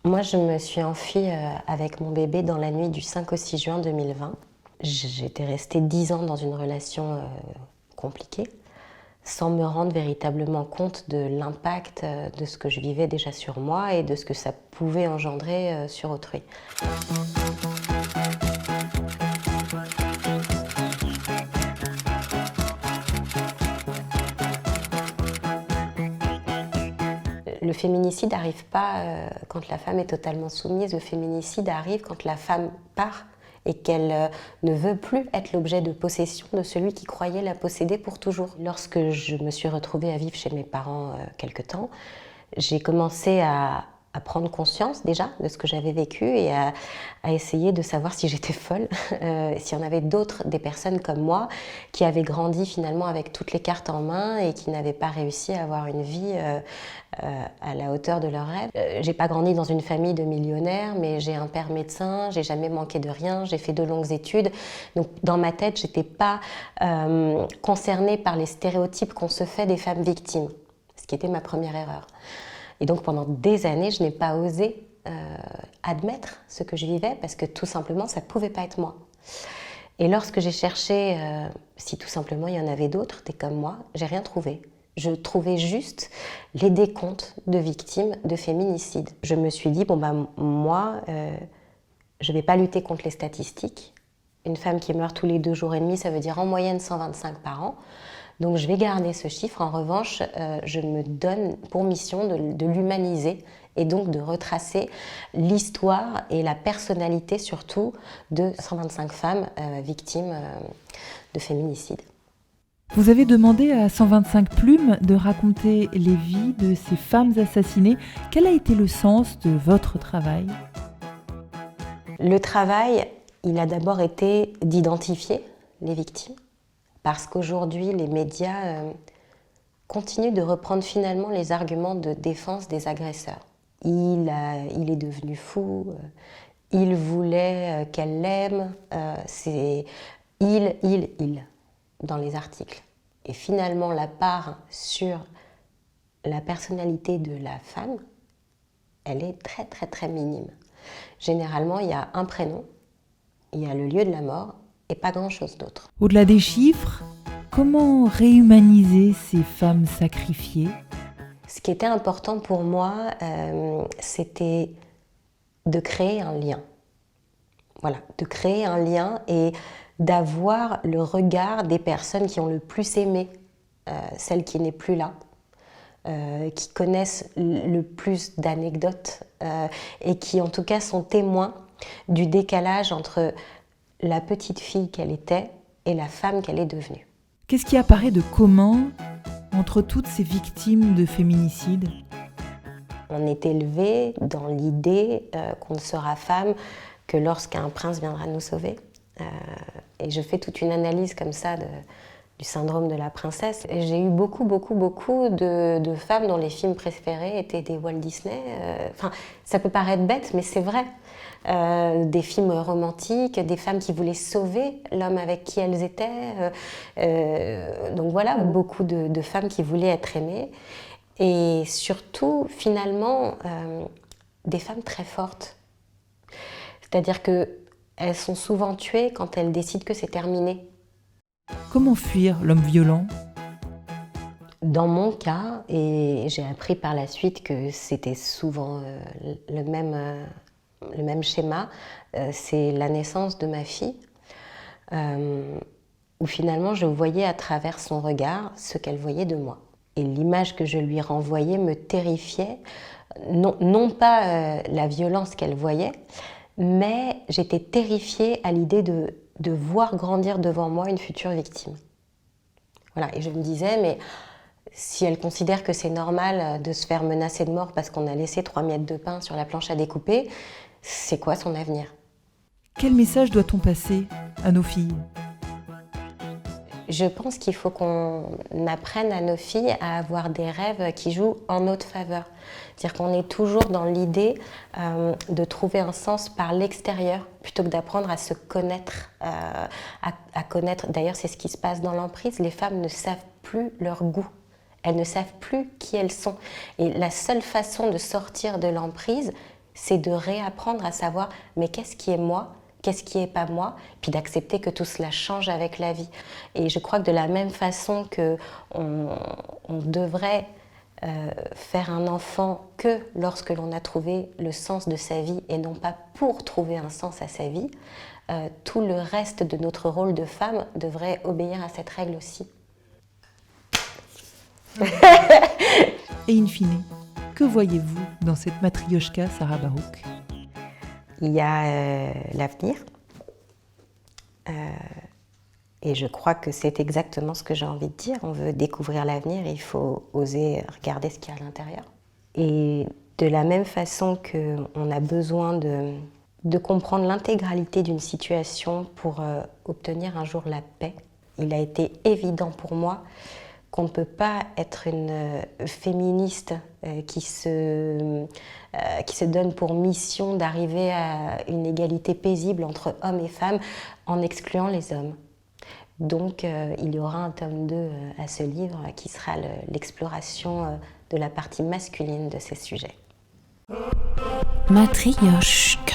Moi, je me suis enfuie avec mon bébé dans la nuit du 5 au 6 juin 2020. J'étais restée 10 ans dans une relation compliquée, sans me rendre véritablement compte de l'impact de ce que je vivais déjà sur moi et de ce que ça pouvait engendrer sur autrui. Le féminicide n'arrive pas quand la femme est totalement soumise. Le féminicide arrive quand la femme part et qu'elle ne veut plus être l'objet de possession de celui qui croyait la posséder pour toujours. Lorsque je me suis retrouvée à vivre chez mes parents quelque temps, j'ai commencé à prendre conscience déjà de ce que j'avais vécu et à essayer de savoir si j'étais folle, s'il y en avait d'autres, des personnes comme moi, qui avaient grandi finalement avec toutes les cartes en main et qui n'avaient pas réussi à avoir une vie à la hauteur de leurs rêves. J'ai pas grandi dans une famille de millionnaires, mais j'ai un père médecin, j'ai jamais manqué de rien, j'ai fait de longues études. Donc dans ma tête, j'étais pas concernée par les stéréotypes qu'on se fait des femmes victimes, ce qui était ma première erreur. Et donc pendant des années, je n'ai pas osé admettre ce que je vivais parce que tout simplement, ça ne pouvait pas être moi. Et lorsque j'ai cherché si tout simplement il y en avait d'autres, des comme moi, j'ai rien trouvé. Je trouvais juste les décomptes de victimes de féminicide. Je me suis dit, moi, je ne vais pas lutter contre les statistiques. Une femme qui meurt tous les 2 jours et demi, ça veut dire en moyenne 125 par an. Donc je vais garder ce chiffre. En revanche, je me donne pour mission de l'humaniser et donc de retracer l'histoire et la personnalité surtout de 125 femmes victimes de féminicide. Vous avez demandé à 125 Plumes de raconter les vies de ces femmes assassinées. Quel a été le sens de votre travail ? Le travail, il a d'abord été d'identifier les victimes, parce qu'aujourd'hui, les médias continuent de reprendre finalement les arguments de défense des agresseurs. Il est devenu fou, il voulait qu'elle l'aime, c'est il, dans les articles. Et finalement, la part sur la personnalité de la femme, elle est très très très minime. Généralement, il y a un prénom, il y a le lieu de la mort et pas grand-chose d'autre. Au-delà des chiffres, comment réhumaniser ces femmes sacrifiées ? Ce qui était important pour moi, c'était de créer un lien. Voilà, de créer un lien et d'avoir le regard des personnes qui ont le plus aimé celle qui n'est plus là, qui connaissent le plus d'anecdotes et qui en tout cas sont témoins du décalage entre la petite fille qu'elle était et la femme qu'elle est devenue. Qu'est-ce qui apparaît de commun entre toutes ces victimes de féminicide ? On est élevé dans l'idée qu'on ne sera femme que lorsqu'un prince viendra nous sauver. Et je fais toute une analyse comme ça du syndrome de la princesse. Et j'ai eu beaucoup de femmes dont les films préférés étaient des Walt Disney. Ça peut paraître bête, mais c'est vrai. Des films romantiques, des femmes qui voulaient sauver l'homme avec qui elles étaient. Donc voilà, beaucoup de femmes qui voulaient être aimées. Et surtout, finalement, des femmes très fortes. C'est-à-dire qu'elles sont souvent tuées quand elles décident que c'est terminé. Comment fuir l'homme violent ? Dans mon cas, et j'ai appris par la suite que c'était souvent le même schéma, c'est la naissance de ma fille, où finalement je voyais à travers son regard ce qu'elle voyait de moi. Et l'image que je lui renvoyais me terrifiait, non pas la violence qu'elle voyait, mais j'étais terrifiée à l'idée de voir grandir devant moi une future victime. Voilà, et je me disais, mais si elle considère que c'est normal de se faire menacer de mort parce qu'on a laissé 3 miettes de pain sur la planche à découper, c'est quoi son avenir ? Quel message doit-on passer à nos filles ? Je pense qu'il faut qu'on apprenne à nos filles à avoir des rêves qui jouent en notre faveur. C'est-à-dire qu'on est toujours dans l'idée de trouver un sens par l'extérieur plutôt que d'apprendre à se connaître, à connaître. D'ailleurs, c'est ce qui se passe dans l'emprise. Les femmes ne savent plus leur goût. Elles ne savent plus qui elles sont. Et la seule façon de sortir de l'emprise, c'est de réapprendre à savoir mais qu'est-ce qui est moi, qu'est-ce qui est pas moi, puis d'accepter que tout cela change avec la vie. Et je crois que de la même façon qu'on devrait faire un enfant que lorsque l'on a trouvé le sens de sa vie et non pas pour trouver un sens à sa vie, tout le reste de notre rôle de femme devrait obéir à cette règle aussi. Et in fine, que voyez-vous dans cette matrioshka Sarah Barouk? Il y a l'avenir. Et je crois que c'est exactement ce que j'ai envie de dire. On veut découvrir l'avenir, il faut oser regarder ce qu'il y a à l'intérieur. Et de la même façon qu'on a besoin de comprendre l'intégralité d'une situation pour obtenir un jour la paix, il a été évident pour moi qu'on ne peut pas être une féministe qui se donne pour mission d'arriver à une égalité paisible entre hommes et femmes en excluant les hommes. Donc il y aura un tome 2 à ce livre qui sera l'exploration de la partie masculine de ces sujets. Matrioshka.